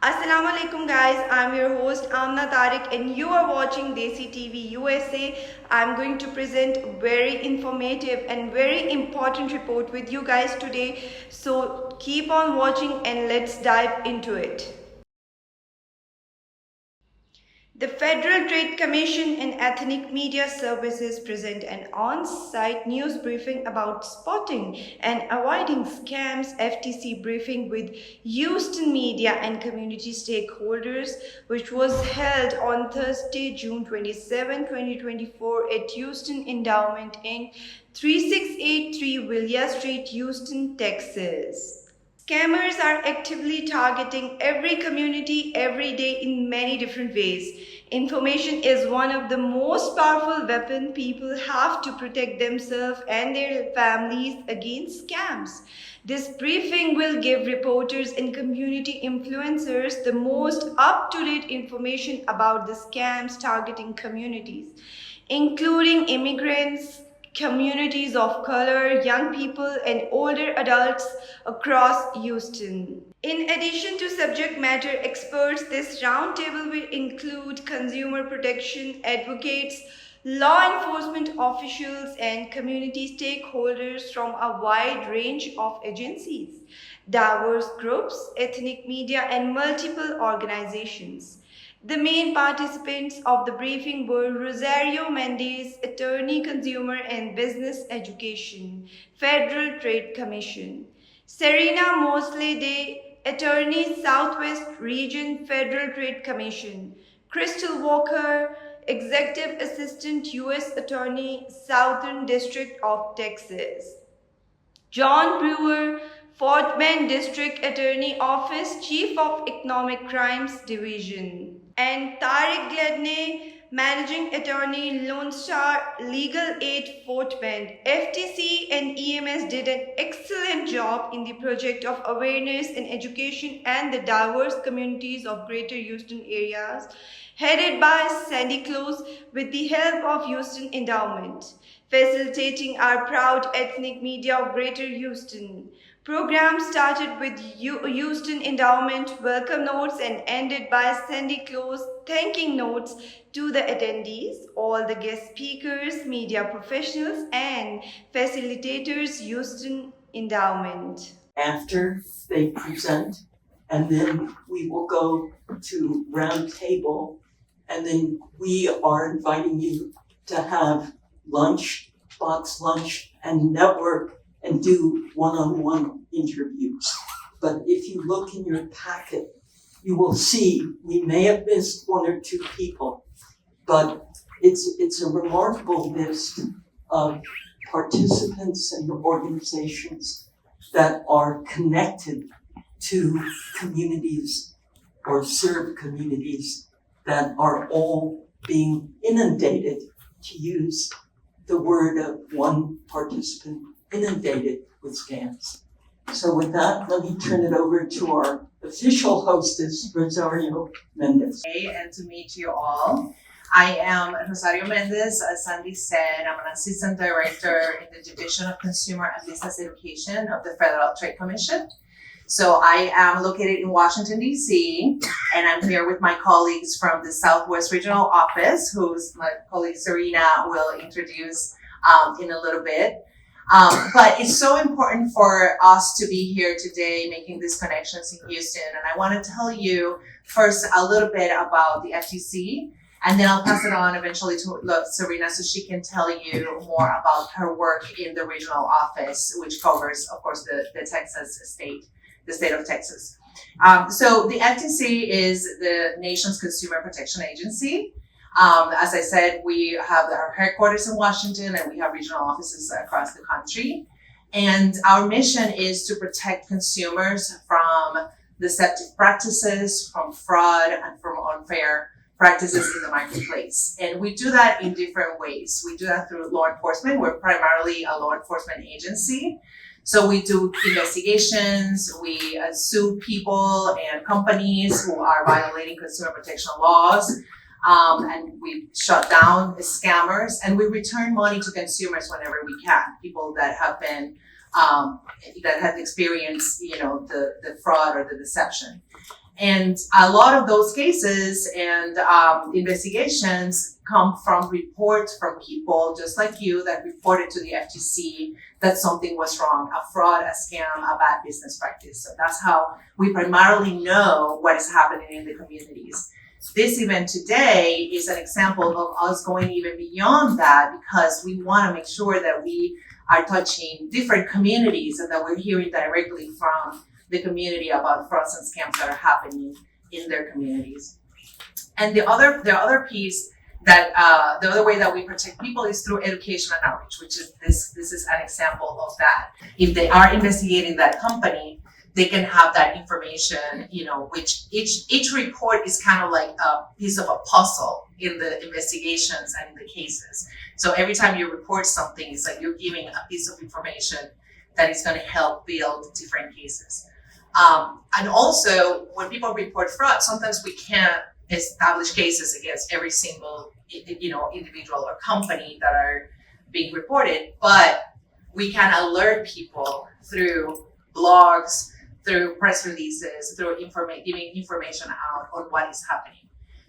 Assalamu alaikum guys, I'm your host Amna Tariq and you are watching Desi TV USA. I'm going to present a very informative and very important report with you guys today. So keep on watching and let's dive into it. The Federal Trade Commission and Ethnic Media Services present an on-site news briefing about spotting and avoiding scams FTC briefing with Houston media and community stakeholders, which was held on Thursday, June 27, 2024 at Houston Endowment Inc., 3683 Villia Street, Houston, Texas. Scammers are actively targeting every community every day in many different ways. Information is one of the most powerful weapons people have to protect themselves and their families against scams. This briefing will give reporters and community influencers the most up-to-date information about the scams targeting communities, including immigrants, communities of color, young people, and older adults across Houston. In addition to subject matter experts, this roundtable will include consumer protection advocates, law enforcement officials, and community stakeholders from a wide range of agencies, diverse groups, ethnic media, and multiple organizations. The main participants of the briefing were Rosario Mendez, Attorney Consumer and Business Education, Federal Trade Commission; Serena Mosley Day, Attorney Southwest Region, Federal Trade Commission; Crystal Walker, Executive Assistant U.S. Attorney, Southern District of Texas; John Brewer, Fort Bend District Attorney Office, Chief of Economic Crimes Division; and Tariq Gladney, Managing Attorney, Lone Star Legal Aid, Fort Bend. FTC and EMS did an excellent job in the project of awareness and education and the diverse communities of Greater Houston areas, headed by Sandy Close with the help of Houston Endowment, facilitating our proud ethnic media of Greater Houston. Program started with Houston Endowment welcome notes and ended by Sandy Close thanking notes to the attendees, all the guest speakers, media professionals, and facilitators, Houston Endowment. After they present, and then we will go to round table, and then we are inviting you to have lunch, box lunch, and network and do one-on-one interviews. But if you look in your packet, you will see we may have missed one or two people, but it's a remarkable list of participants and organizations that are connected to communities or serve communities that are all being inundated, to use the word of one participant, inundated with scams. So with that, let me turn it over to our official hostess, Rosario Mendez. And to meet you all. I am Rosario Mendez. As Sandy said, I'm an assistant director in the Division of Consumer and Business Education of the Federal Trade Commission. So I am located in Washington, D.C., and I'm here with my colleagues from the Southwest Regional Office, who's my colleague Serena will introduce in a little bit. But it's so important for us to be here today making these connections in Houston. And I want to tell you first a little bit about the FTC, and then I'll pass it on eventually to Serena so she can tell you more about her work in the regional office, which covers, of course, the state of Texas. So the FTC is the nation's consumer protection agency. As I said, we have our headquarters in Washington and we have regional offices across the country. And our mission is to protect consumers from deceptive practices, from fraud, and from unfair practices in the marketplace. And we do that in different ways. We do that through law enforcement. We're primarily a law enforcement agency. So we do investigations, we sue people and companies who are violating consumer protection laws. And we shut down scammers, and we return money to consumers whenever we can. People that have been that have experienced, the fraud or the deception. And a lot of those cases and investigations come from reports from people just like you that reported to the FTC that something was wrong, a fraud, a scam, a bad business practice. So that's how we primarily know what is happening in the communities. This event today is an example of us going even beyond that, because we want to make sure that we are touching different communities and that we're hearing directly from the community about frauds and scams that are happening in their communities. And the other piece that the other way that we protect people is through education and outreach, which is this is an example of that. If they are investigating that company, they can have that information, which each report is kind of like a piece of a puzzle in the investigations and in the cases. So every time you report something, it's like you're giving a piece of information that is going to help build different cases. And also, when people report fraud, sometimes we can't establish cases against every single, individual or company that are being reported, but we can alert people through blogs, through press releases, through giving information out on what is happening.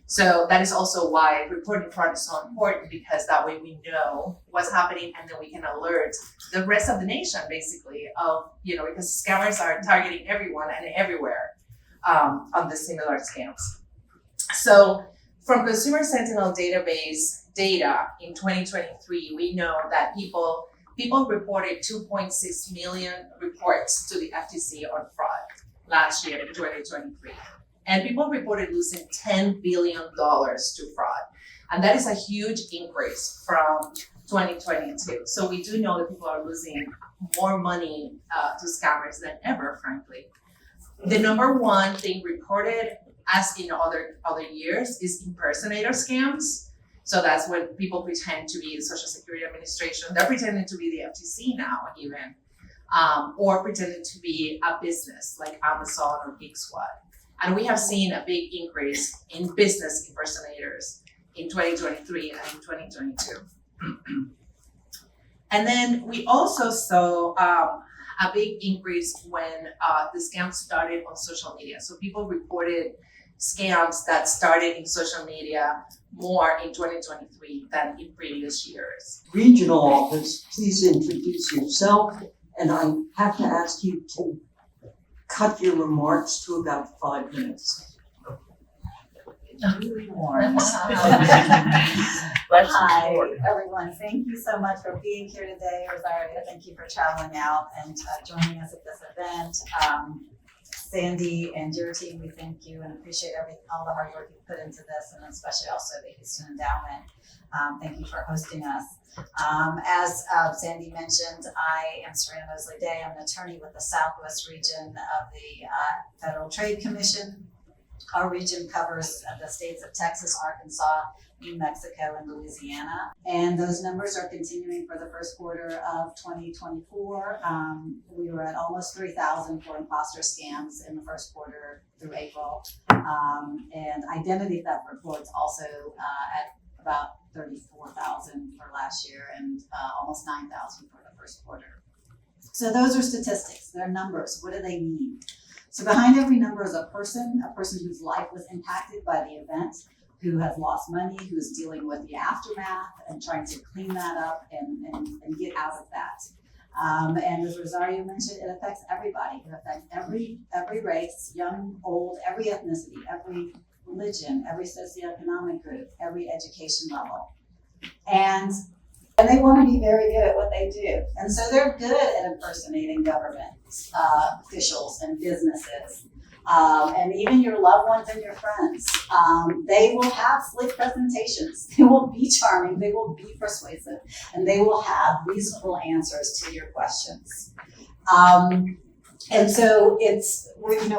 So that is also why reporting fraud is so important, because that way we know what's happening and then we can alert the rest of the nation, basically, of, because scammers are targeting everyone and everywhere on the similar scams. So from Consumer Sentinel database data in 2023, we know that people reported 2.6 million reports to the FTC on fraud last year in 2023. And people reported losing $10 billion to fraud. And that is a huge increase from 2022. So we do know that people are losing more money to scammers than ever, frankly. The number one thing reported, as in other years, is impersonator scams. So that's when people pretend to be the Social Security Administration. They're pretending to be the FTC now, even, or pretending to be a business like Amazon or Geek Squad. And we have seen a big increase in business impersonators in 2023 and in 2022. And then we also saw a big increase when the scams started on social media. So people reported scams that started in social media more in 2023 than in previous years. Regional office, please introduce yourself, and I have to ask you to cut your remarks to about 5 minutes. Hi, everyone. Thank you so much for being here today. Rosario, thank you for traveling out and joining us at this event. Sandy and your team, we thank you and appreciate all the hard work you put into this, and especially also the Houston Endowment. Thank you for hosting us. As Sandy mentioned, I am Serena Mosley Day. I'm an attorney with the Southwest region of the Federal Trade Commission. Our region covers the states of Texas, Arkansas, New Mexico, and Louisiana. And those numbers are continuing for the first quarter of 2024. We were at almost 3,000 for imposter scams in the first quarter through April. And identity theft reports also at about 34,000 for last year and almost 9,000 for the first quarter. So those are statistics, they're numbers. What do they mean? So behind every number is a person whose life was impacted by the event, who has lost money, who's dealing with the aftermath and trying to clean that up and get out of that. And as Rosario mentioned, it affects everybody. It affects every race, young, old, every ethnicity, every religion, every socioeconomic group, every education level. And they want to be very good at what they do. And so they're good at impersonating government officials and businesses. And even your loved ones and your friends. They will have slick presentations. They will be charming. They will be persuasive. And they will have reasonable answers to your questions. And so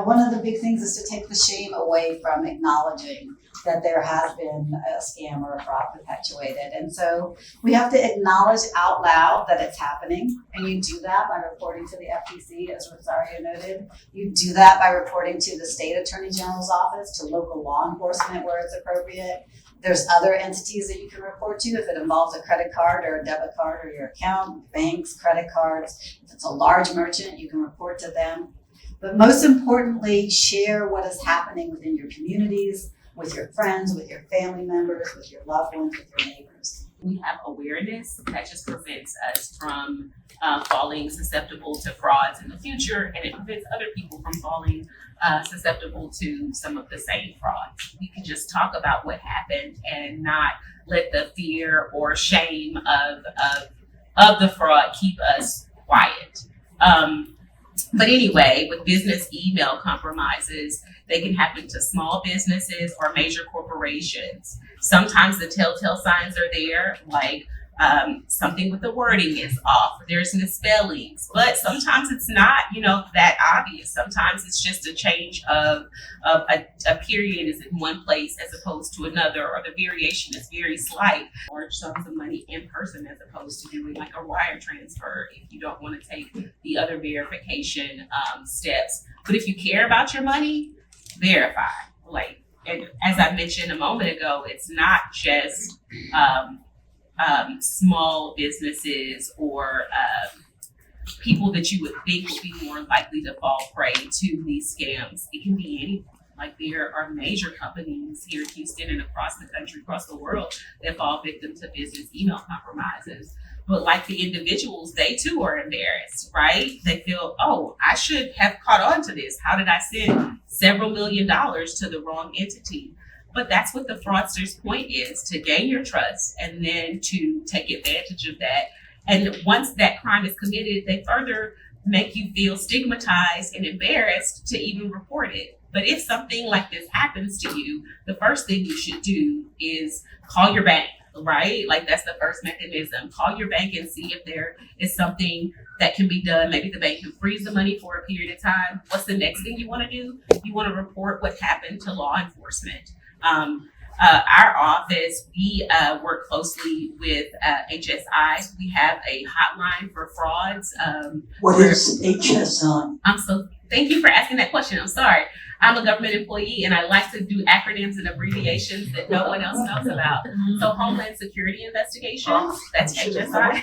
one of the big things is to take the shame away from acknowledging that there has been a scam or a fraud perpetuated. And so we have to acknowledge out loud that it's happening. And you do that by reporting to the FTC, as Rosario noted. You do that by reporting to the state attorney general's office, to local law enforcement where it's appropriate. There's other entities that you can report to if it involves a credit card or a debit card or your account, banks, credit cards. If it's a large merchant, you can report to them. But most importantly, share what is happening within your communities, with your friends, with your family members, with your loved ones, with your neighbors. We have awareness that just prevents us from falling susceptible to frauds in the future, and it prevents other people from falling susceptible to some of the same frauds. We can just talk about what happened and not let the fear or shame of the fraud keep us quiet. But anyway, with business email compromises, they can happen to small businesses or major corporations. Sometimes the telltale signs are there, like something with the wording is off, there's misspellings, but sometimes it's not, that obvious. Sometimes it's just a change of a period is in one place as opposed to another, or the variation is very slight, or sums of money in person as opposed to doing like a wire transfer if you don't want to take the other verification steps. But if you care about your money, verify. And as I mentioned a moment ago, it's not just small businesses or people that you would think would be more likely to fall prey to these scams. It can be anyone. Like, there are major companies here in Houston and across the country, across the world, that fall victim to business email compromises. But like the individuals, they too are embarrassed, right? They feel, oh, I should have caught on to this. How did I send several $1 million to the wrong entity? But that's what the fraudster's point is, to gain your trust and then to take advantage of that. And once that crime is committed, they further make you feel stigmatized and embarrassed to even report it. But if something like this happens to you, the first thing you should do is call your bank, right? Like, that's the first mechanism. Call your bank and see if there is something that can be done. Maybe the bank can freeze the money for a period of time. What's the next thing you want to do? You want to report what happened to law enforcement. Our office, we work closely with HSI. We have a hotline for frauds. What is HSI? Thank you for asking that question. I'm sorry. I'm a government employee and I like to do acronyms and abbreviations that no one else knows about. So Homeland Security Investigations, that's HSI.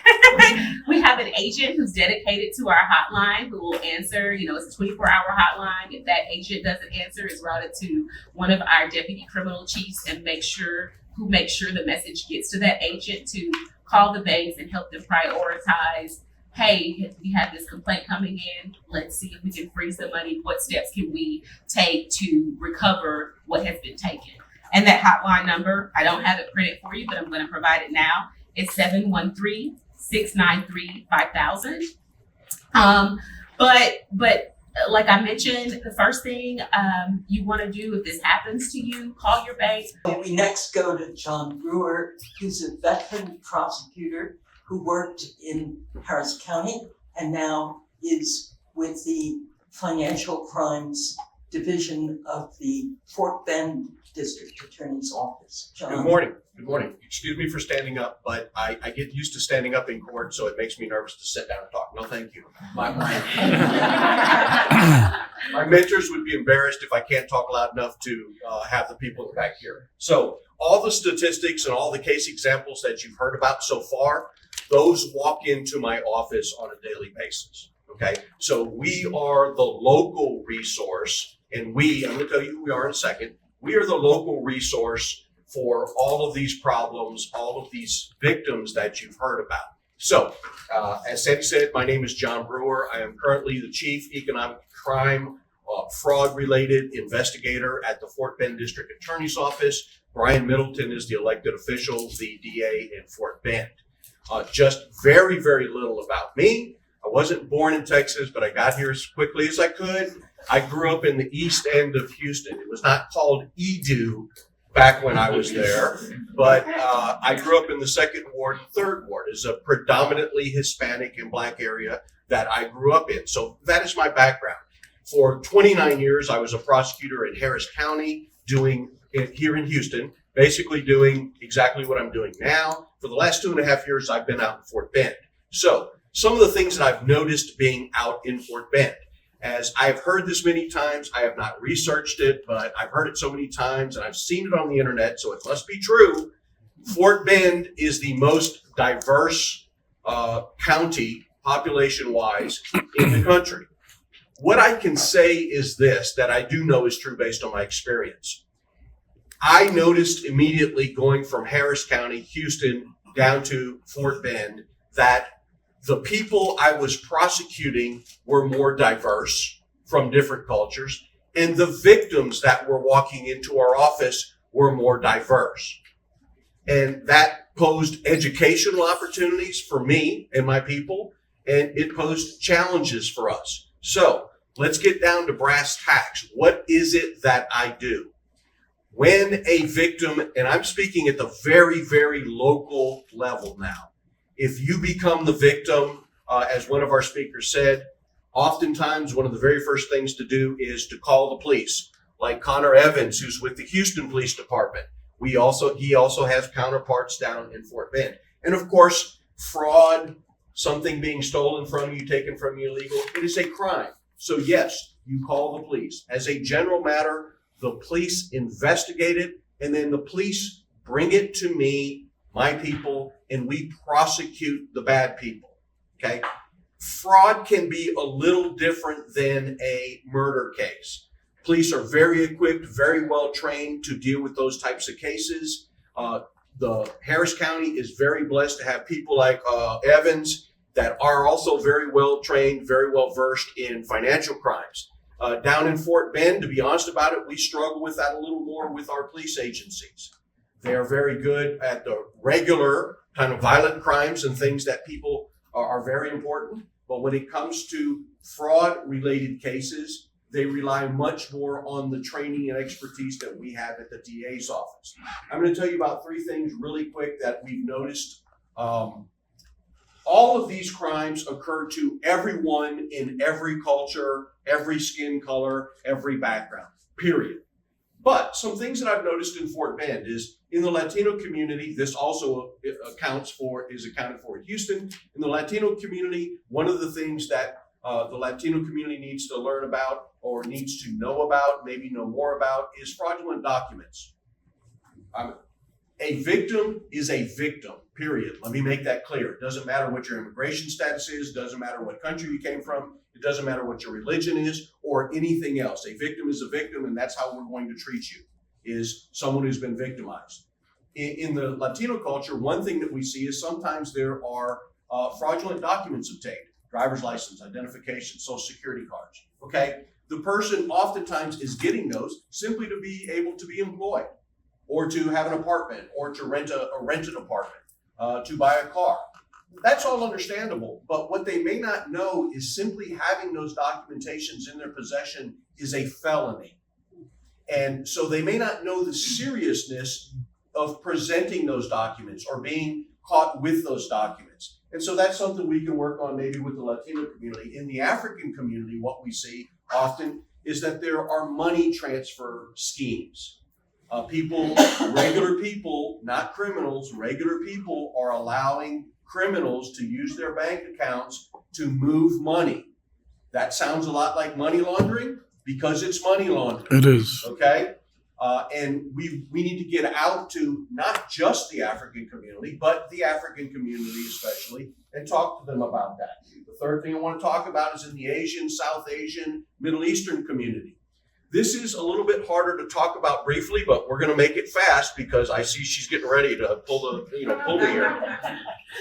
We have an agent who's dedicated to our hotline who will answer, it's a 24-hour hotline. If that agent doesn't answer, it's routed to one of our deputy criminal chiefs and make sure the message gets to that agent to call the banks and help them prioritize. Hey, we have this complaint coming in. Let's see if we can freeze the money. What steps can we take to recover what has been taken? And that hotline number, I don't have it printed for you, but I'm going to provide it now. It's 713-693-5000. But like I mentioned, the first thing you want to do if this happens to you, call your bank. We next go to John Brewer, who's a veteran prosecutor who worked in Harris County and now is with the Financial Crimes Division of the Fort Bend District Attorney's Office. John. Good morning. Good morning. Excuse me for standing up, but I get used to standing up in court, so it makes me nervous to sit down and talk. No, thank you. My mentors would be embarrassed if I can't talk loud enough to have the people back here. So all the statistics and all the case examples that you've heard about so far, those walk into my office on a daily basis, okay? So we are the local resource, and I'm gonna tell you who we are in a second. We are the local resource for all of these problems, all of these victims that you've heard about. So, as Sandy said, my name is John Brewer. I am currently the Chief Economic Crime Fraud-Related Investigator at the Fort Bend District Attorney's Office. Brian Middleton is the elected official, the DA in Fort Bend. Just very, very little about me. I wasn't born in Texas, but I got here as quickly as I could. I grew up in the east end of Houston. It was not called Edu back when I was there, but I grew up in the 2nd Ward and 3rd Ward. It's a predominantly Hispanic and Black area that I grew up in. So that is my background. For 29 years, I was a prosecutor in Harris County here in Houston, basically doing exactly what I'm doing now. For the last 2.5 years, I've been out in Fort Bend. So some of the things that I've noticed being out in Fort Bend, as I've heard this many times, I have not researched it, but I've heard it so many times and I've seen it on the internet, so it must be true. Fort Bend is the most diverse county population-wise in the country. what I can say is this, that I do know is true based on my experience. I noticed immediately going from Harris County, Houston, down to Fort Bend, that the people I was prosecuting were more diverse from different cultures, and the victims that were walking into our office were more diverse. And that posed educational opportunities for me and my people, and it posed challenges for us. So let's get down to brass tacks. What is it that I do? When a victim, and I'm speaking at the very, very local level now, if you become the victim, as one of our speakers said, oftentimes one of the very first things to do is to call the police, like Connor Evans, who's with the Houston Police Department. He also has counterparts down in Fort Bend. And of course, fraud, something being stolen from you, taken from you illegal, it is a crime. So yes, you call the police. As a general matter, the police investigate it, and then the police bring it to me, my people, and we prosecute the bad people, okay? Fraud can be a little different than a murder case. Police are very equipped, very well trained to deal with those types of cases. The Harris County is very blessed to have people like Evans that are also very well trained, very well versed in financial crimes. Down in Fort Bend, to be honest about it, we struggle with that a little more with our police agencies. They are very good at the regular kind of violent crimes and things that people are very important. But when it comes to fraud-related cases, they rely much more on the training and expertise that we have at the DA's office. I'm going to tell you about 3 things really quick that we've noticed. All of these crimes occur to everyone in every culture, every skin color, every background, period. But some things that I've noticed in Fort Bend is in the Latino community, this also is accounted for in Houston. In the Latino community, one of the things that the Latino community needs to learn about or needs to know about, maybe know more about, is fraudulent documents. A victim is a victim, period. Let me make that clear. It doesn't matter what your immigration status is, doesn't matter what country you came from, it doesn't matter what your religion is or anything else. A victim is a victim, and that's how we're going to treat you, is someone who's been victimized. In the Latino culture, one thing that we see is sometimes there are fraudulent documents obtained, driver's license, identification, social security cards, okay? The person oftentimes is getting those simply to be able to be employed, or to have an apartment, or to rent an apartment, to buy a car. That's all understandable, but what they may not know is simply having those documentations in their possession is a felony. And so they may not know the seriousness of presenting those documents or being caught with those documents. And so that's something we can work on maybe with the Latino community. In the African community, what we see often is that there are money transfer schemes. Regular people, not criminals, regular people are allowing criminals to use their bank accounts to move money. That sounds a lot like money laundering because it's money laundering. It is. Okay? And we need to get out to not just the African community, but the African community especially, and talk to them about that. The third thing I want to talk about is in the Asian, South Asian, Middle Eastern community. This is a little bit harder to talk about briefly, but we're going to make it fast because I see she's getting ready to pull the here.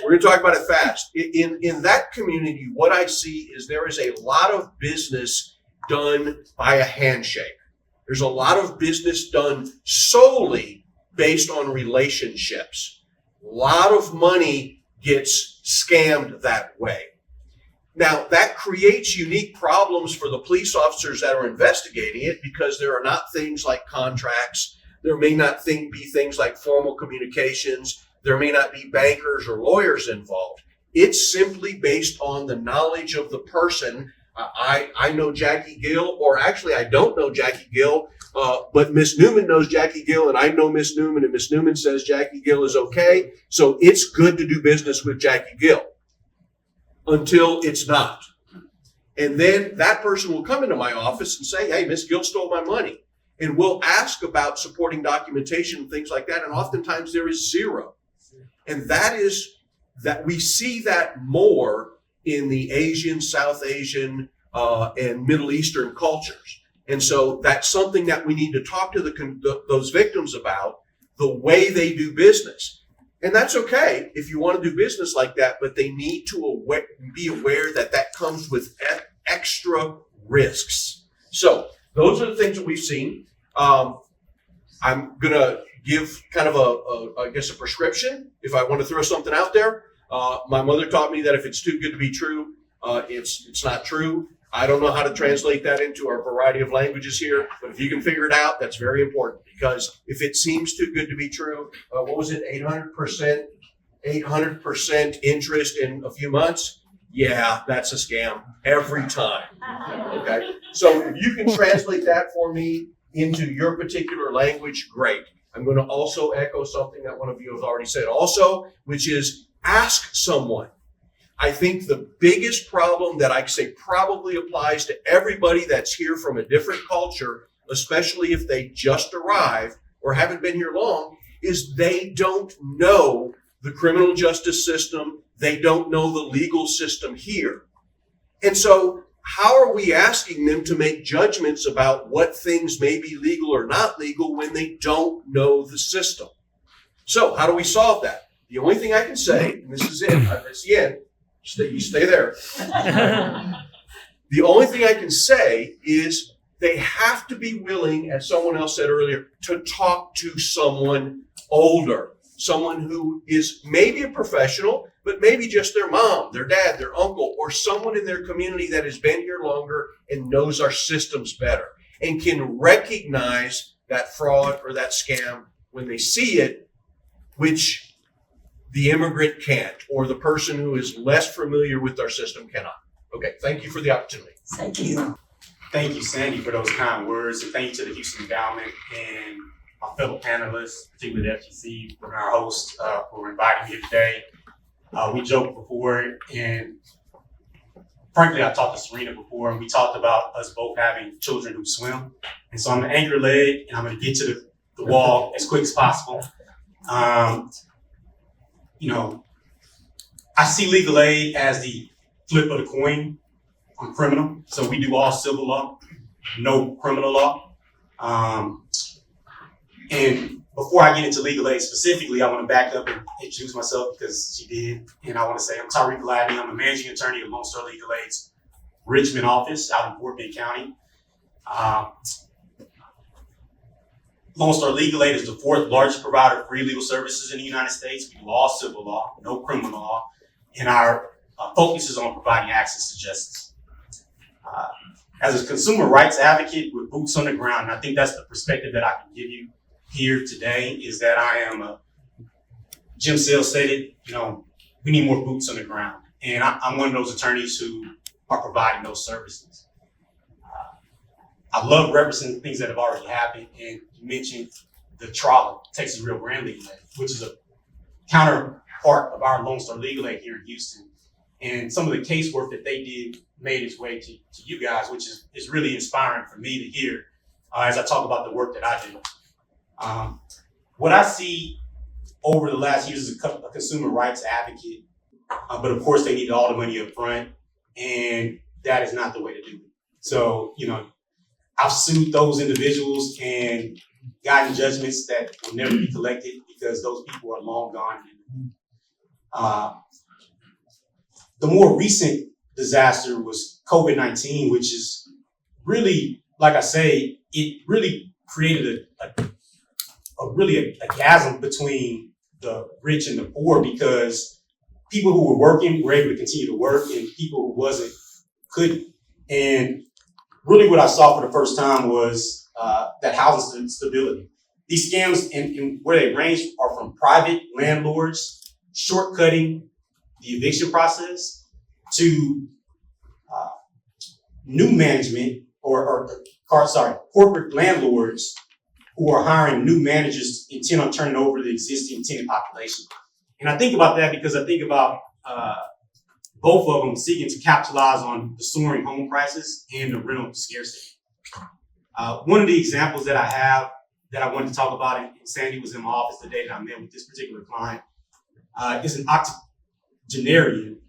We're going to talk about it fast. In that community, what I see is there is a lot of business done by a handshake. There's a lot of business done solely based on relationships. A lot of money gets scammed that way. Now, that creates unique problems for the police officers that are investigating it because there are not things like contracts. There may not be things like formal communications. There may not be bankers or lawyers involved. It's simply based on the knowledge of the person. I know Jackie Gill, or actually I don't know Jackie Gill, but Miss Newman knows Jackie Gill, and I know Miss Newman, and Miss Newman says Jackie Gill is okay. So it's good to do business with Jackie Gill until it's not. And then that person will come into my office and say, hey, Miss Gill stole my money. And we'll ask about supporting documentation and things like that. And oftentimes there is zero. And that we see that more in the Asian, South Asian, and Middle Eastern cultures. And so that's something that we need to talk to those victims about, the way they do business. And that's okay if you want to do business like that, but they need to be aware that that comes with extra risks. So those are the things that we've seen. I'm going to give kind of I guess a prescription if I want to throw something out there. My mother taught me that if it's too good to be true, it's not true. I don't know how to translate that into our variety of languages here, but if you can figure it out, that's very important, because if it seems too good to be true, what was it, 800% interest in a few months? Yeah, that's a scam every time. Okay, so if you can translate that for me into your particular language, great. I'm going to also echo something that one of you has already said also, which is ask someone. I think the biggest problem that I say probably applies to everybody that's here from a different culture, especially if they just arrived or haven't been here long, is they don't know the criminal justice system. They don't know the legal system here. And so how are we asking them to make judgments about what things may be legal or not legal when they don't know the system? So how do we solve that? The only thing I can say, and this is it, that's the end, you stay there. The only thing I can say is they have to be willing, as someone else said earlier, to talk to someone older, someone who is maybe a professional, but maybe just their mom, their dad, their uncle, or someone in their community that has been here longer and knows our systems better and can recognize that fraud or that scam when they see it, which the immigrant can't, or the person who is less familiar with our system cannot. Okay, thank you for the opportunity. Thank you. Thank you, Sandy, for those kind words, and thank you to the Houston Endowment and my fellow panelists, particularly the FGC, and our host for inviting me today. We joked before, and frankly, I talked to Serena before, and we talked about us both having children who swim. And so I'm an anchor leg, and I'm going to get to the wall as quick as possible. I see legal aid as the flip of the coin on criminal. So we do all civil law, no criminal law. And before I get into legal aid specifically, I want to back up and introduce myself because she did. And I want to say I'm Tariq Gladney. I'm a managing attorney of Lone Star Legal Aid's Richmond office out in Fort Bend County. Lone Star Legal Aid is the fourth largest provider of free legal services in the United States. We do all civil law, no criminal law, and our focus is on providing access to justice. As a consumer rights advocate with boots on the ground, and I think that's the perspective that I can give you here today, is that I am Jim Sales said it, we need more boots on the ground. And I'm one of those attorneys who are providing those services. I love representing things that have already happened, and you mentioned the TRALA, Texas Rio Grande Legal Aid, which is a counterpart of our Lone Star Legal Aid here in Houston. And some of the casework that they did made its way to you guys, which is really inspiring for me to hear as I talk about the work that I do. What I see over the last years as a consumer rights advocate, but of course they need all the money up front, and that is not the way to do it. So, I've sued those individuals and gotten judgments that will never be collected because those people are long gone. The more recent disaster was COVID-19, which is really, like I say, it really created a chasm between the rich and the poor, because people who were working were able to continue to work and people who wasn't couldn't. And really what I saw for the first time was that housing stability. These scams and where they range are from private landlords shortcutting the eviction process to new management corporate landlords who are hiring new managers intent on turning over the existing tenant population. And I think about that because I think about both of them seeking to capitalize on the soaring home prices and the rental scarcity. One of the examples that I have that I wanted to talk about, and Sandy was in my office the day that I met with this particular client, is an octogenarian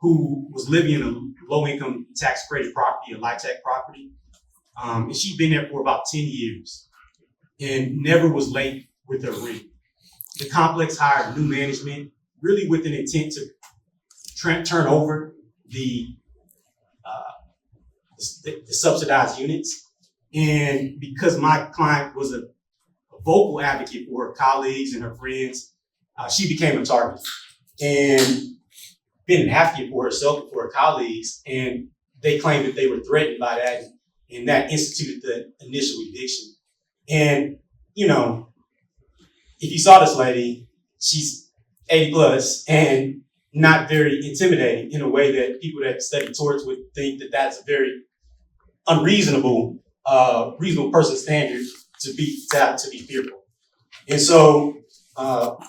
who was living in a low-income tax credit property, a LIHTC property. And she'd been there for about 10 years and never was late with her rent. The complex hired new management, really with an intent to turn over the subsidized units. And because my client was a vocal advocate for her colleagues and her friends, she became a target and been an advocate for herself and for her colleagues. And they claimed that they were threatened by that, and that instituted the initial eviction. And, you know, if you saw this lady, she's 80 plus and not very intimidating in a way that people that study torts would think that that's a very unreasonable, reasonable person standard to be fearful. And so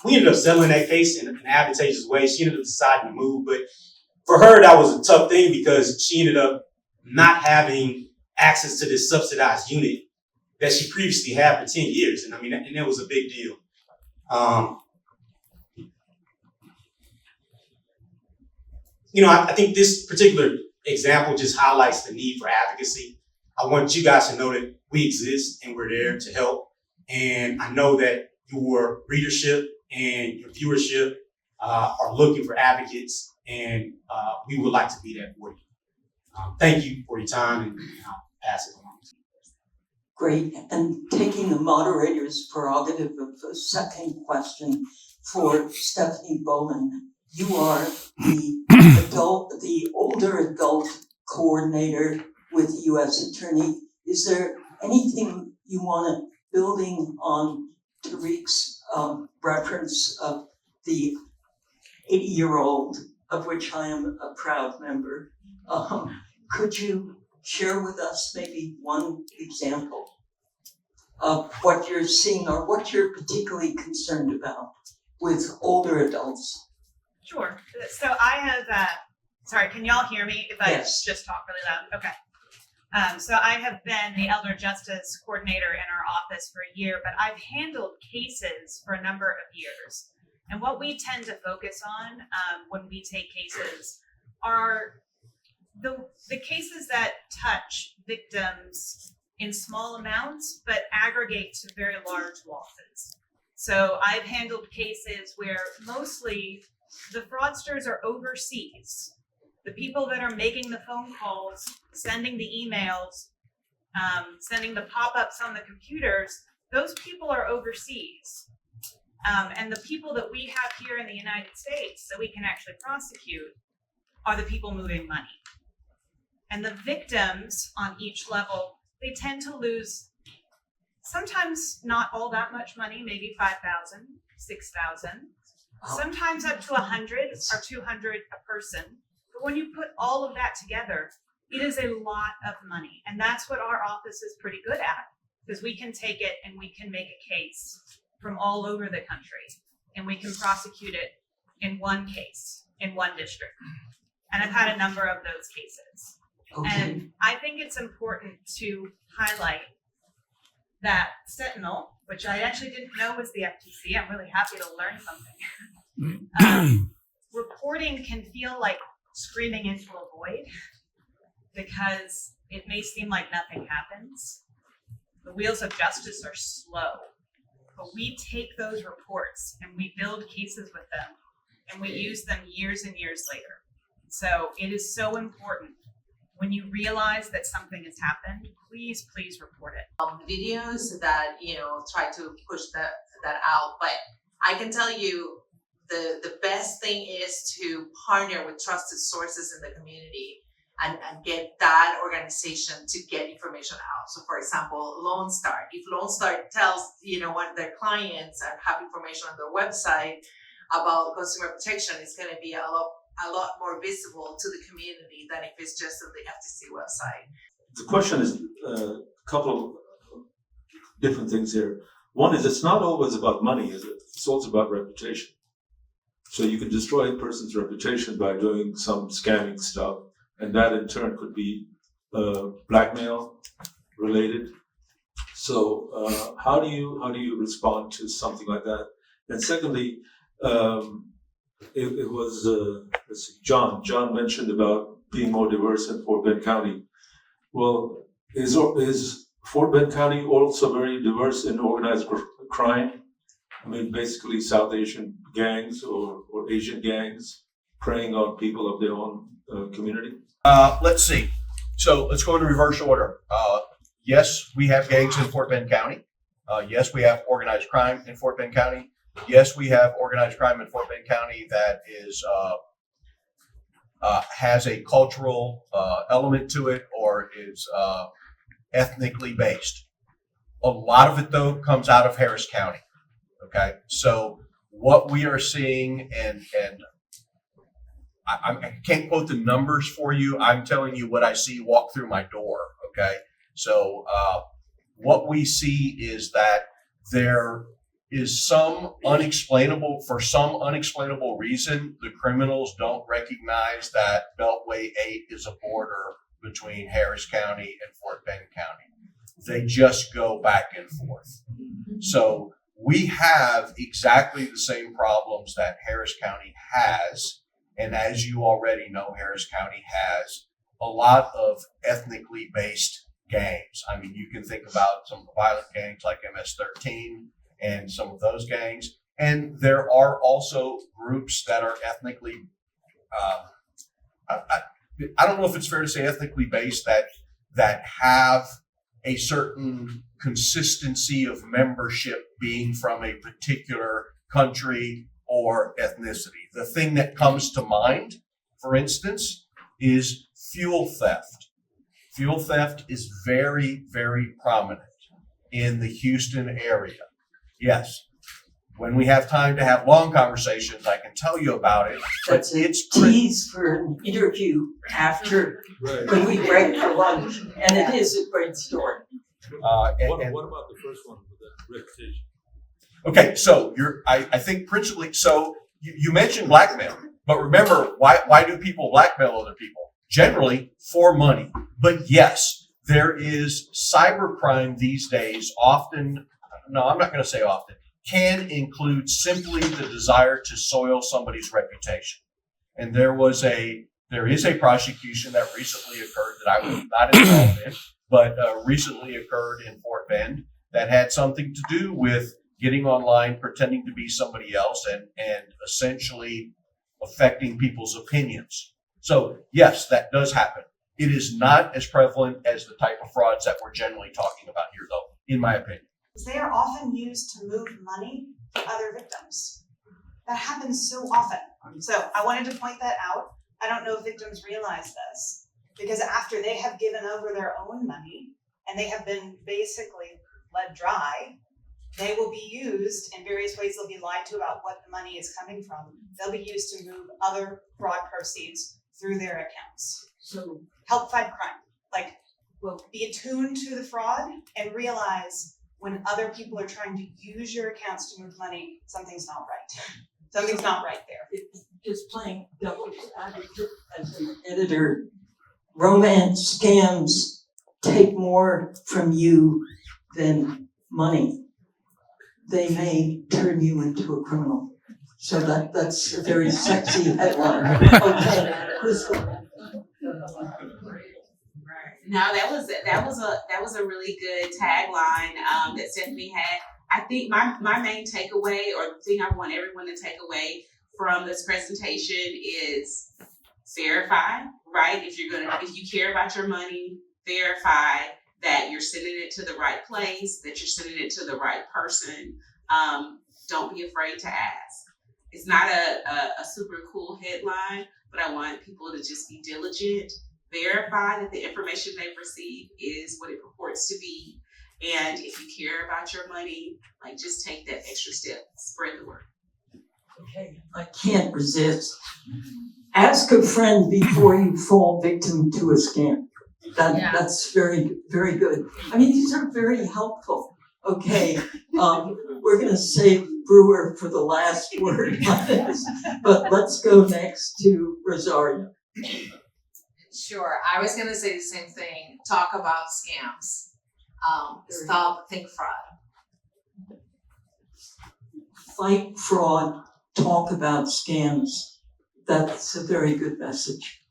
we ended up settling that case in an advantageous way. She ended up deciding to move, but for her, that was a tough thing because she ended up not having access to this subsidized unit that she previously had for 10 years. And I mean, and that was a big deal. You know, I think this particular example just highlights the need for advocacy. I want you guys to know that we exist and we're there to help. And I know that your readership and your viewership are looking for advocates, and we would like to be that for you. Thank you for your time, and I'll pass it along. Great, and taking the moderator's prerogative of a second question for Stephanie Bowen. You are the older adult coordinator with the U.S. Attorney. Is there anything you want to, building on Tariq's reference of the 80-year-old, of which I am a proud member, could you share with us maybe one example of what you're seeing or what you're particularly concerned about with older adults? Sure. So I have, sorry, can y'all hear me if I Yes. just talk really loud? Okay. So I have been the Elder Justice Coordinator in our office for a year, but I've handled cases for a number of years. And what we tend to focus on when we take cases are the cases that touch victims in small amounts, but aggregate to very large losses. So I've handled cases where mostly the fraudsters are overseas. The people that are making the phone calls, sending the emails, sending the pop-ups on the computers, those people are overseas. And the people that we have here in the United States that we can actually prosecute are the people moving money. And the victims on each level, they tend to lose sometimes not all that much money, maybe 5,000, 6,000, sometimes up to 100 or 200 a person. But when you put all of that together, it is a lot of money. And that's what our office is pretty good at, because we can take it and we can make a case from all over the country, and we can prosecute it in one case, in one district. And I've had a number of those cases. Okay. And I think it's important to highlight that Sentinel, which I actually didn't know was the FTC, I'm really happy to learn something. Reporting can feel like screaming into a void because it may seem like nothing happens. The wheels of justice are slow, but we take those reports and we build cases with them and we use them years and years later. So it is so important. When you realize that something has happened, please report it. Videos that, try to push that out. But I can tell you the best thing is to partner with trusted sources in the community and get that organization to get information out. So for example, Lone Star. If Lone Star tells, one of their clients and have information on their website about consumer protection, it's gonna be a lot more visible to the community than if it's just on the FTC website. The question is a couple of different things here. One is it's not always about money, is it? It's also about reputation. So you can destroy a person's reputation by doing some scamming stuff, and that in turn could be blackmail related. So how do you respond to something like that? And secondly, it was let's see, John mentioned about being more diverse in Fort Bend County. Well, is Fort Bend County also very diverse in organized crime? I mean, basically South Asian gangs or Asian gangs preying on people of their own community? Let's see. So let's go in reverse order. Yes, we have gangs in Fort Bend County. Yes, we have organized crime in Fort Bend County. Yes, we have organized crime in Fort Bend County that is has a cultural element to it or is ethnically based. A lot of it, though, comes out of Harris County. Okay, so what we are seeing, and I can't quote the numbers for you. I'm telling you what I see walk through my door. Okay, so what we see is that there is for some unexplainable reason, the criminals don't recognize that Beltway 8 is a border between Harris County and Fort Bend County. They just go back and forth. So we have exactly the same problems that Harris County has. And as you already know, Harris County has a lot of ethnically based gangs. I mean, you can think about some of the violent gangs like MS-13 and some of those gangs. And there are also groups that are ethnically, I don't know if it's fair to say ethnically based, that have a certain consistency of membership being from a particular country or ethnicity. The thing that comes to mind, for instance, is fuel theft. Fuel theft is very, very prominent in the Houston area. Yes, when we have time to have long conversations, I can tell you about it. That's a tease for an interview after when we break for lunch, and it is a great story. What about the first one with the reputation? Okay, so I think principally, so you mentioned blackmail, but remember, why do people blackmail other people? Generally for money. But yes, there is cybercrime these days often, no, I'm not going to say often, can include simply the desire to soil somebody's reputation. And there is a prosecution that recently occurred that I was not involved in, but recently occurred in Fort Bend that had something to do with getting online, pretending to be somebody else, and essentially affecting people's opinions. So yes, that does happen. It is not as prevalent as the type of frauds that we're generally talking about here, though, in my opinion. They are often used to move money to other victims. That happens so often. So I wanted to point that out. I don't know if victims realize this, because after they have given over their own money and they have been basically bled dry, they will be used in various ways. They'll be lied to about what the money is coming from. They'll be used to move other fraud proceeds through their accounts. So Help fight crime. Be attuned to the fraud and realize when other people are trying to use your accounts to move money, something's not right. Something's not right there. just playing devil's advocate as an editor, romance scams take more from you than money. They may turn you into a criminal. So that's a very sexy headline. Okay. No, that was a really good tagline that Stephanie had. I think my main takeaway, or the thing I want everyone to take away from this presentation, is verify, right? If you care about your money, verify that you're sending it to the right place, that you're sending it to the right person. Don't be afraid to ask. It's not a super cool headline, but I want people to just be diligent, verify that the information they've received is what it purports to be. And if you care about your money, just take that extra step, spread the word. Okay, I can't resist. Ask a friend before you fall victim to a scam. That's very, very good. I mean, these are very helpful. Okay, we're going to save Brewer for the last word on this, but let's go next to Rosario. Sure, I was going to say the same thing. Talk about scams. Stop think fraud. Fight fraud, talk about scams. That's a very good message.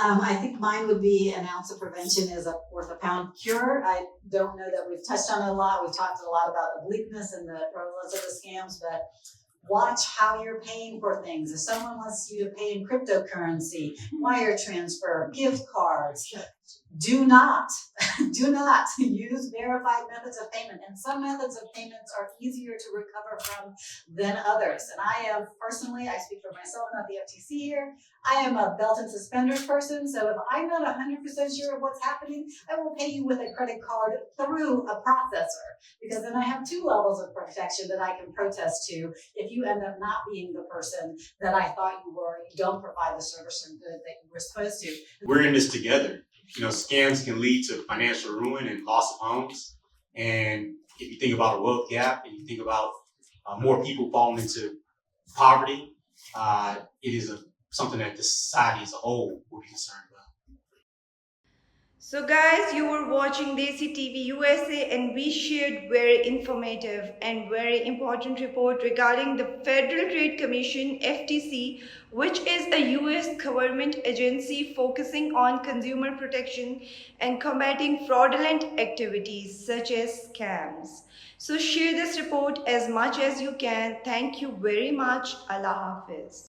I think mine would be an ounce of prevention is worth a pound cure. I don't know that we've touched on it a lot. We've talked a lot about obliqueness and the prevalence of the scams, but watch how you're paying for things. If someone wants you to pay in cryptocurrency, wire transfer, gift cards, do not use verified methods of payment. And some methods of payments are easier to recover from than others. And I am personally, I speak for myself, not the FTC here, I am a belt and suspenders person. So if I'm not 100% sure of what's happening, I will pay you with a credit card through a processor, because then I have two levels of protection that I can protest to if you end up not being the person that I thought you were, you don't provide the service or good that you were supposed to. We're in this together. You know, scams can lead to financial ruin and loss of homes. And if you think about a wealth gap and you think about more people falling into poverty, it is something that the society as a whole will be concerned about. So guys, you were watching Desi TV USA, and we shared very informative and very important report regarding the Federal Trade Commission FTC, which is a US government agency focusing on consumer protection and combating fraudulent activities such as scams. So share this report as much as you can. Thank you very much. Allah Hafiz.